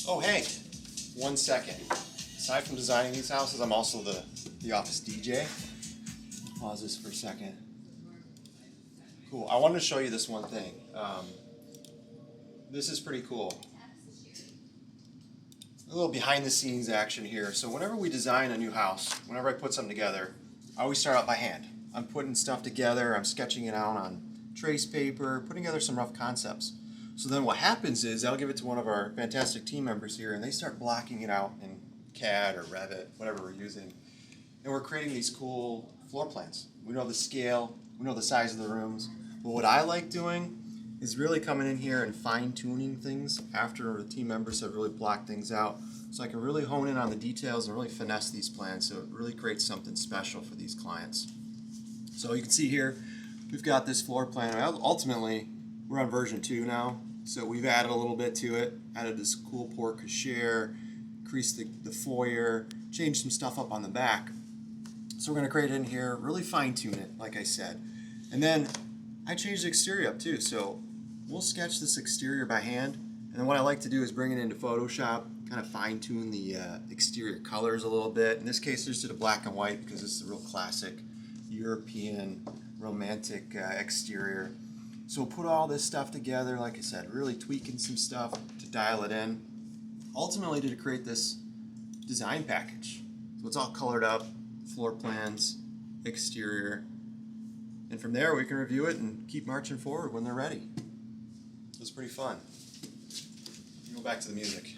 Oh, hey, 1 second. Aside from designing these houses, I'm also the office DJ. Pause this for a second. Cool. I wanted to show you this one thing. This is pretty cool. A little behind the scenes action here. So whenever we design a new house, whenever I put something together, I always start out by hand. I'm putting stuff together, I'm sketching it out on trace paper, putting together some rough concepts. So then what happens is I'll give it to one of our fantastic team members here and they start blocking it out in CAD or Revit, whatever we're using. And we're creating these cool floor plans. We know the scale, we know the size of the rooms. But what I like doing is really coming in here and fine-tuning things after the team members have really blocked things out. So I can really hone in on the details and really finesse these plans so it really creates something special for these clients. So you can see here, we've got this floor plan. Ultimately, we're on version 2 now. So we've added a little bit to it, added this cool porte cochere, increased the foyer, changed some stuff up on the back. So we're going to create it in here, really fine-tune it, like I said. And then I changed the exterior up too. So we'll sketch this exterior by hand. And then what I like to do is bring it into Photoshop, kind of fine-tune the exterior colors a little bit. In this case, I just did a black and white because this is a real classic European romantic exterior. So we'll put all this stuff together, like I said, really tweaking some stuff to dial it in. Ultimately to create this design package. So it's all colored up, floor plans, exterior. And from there we can review it and keep marching forward when they're ready. It was pretty fun. Go back to the music.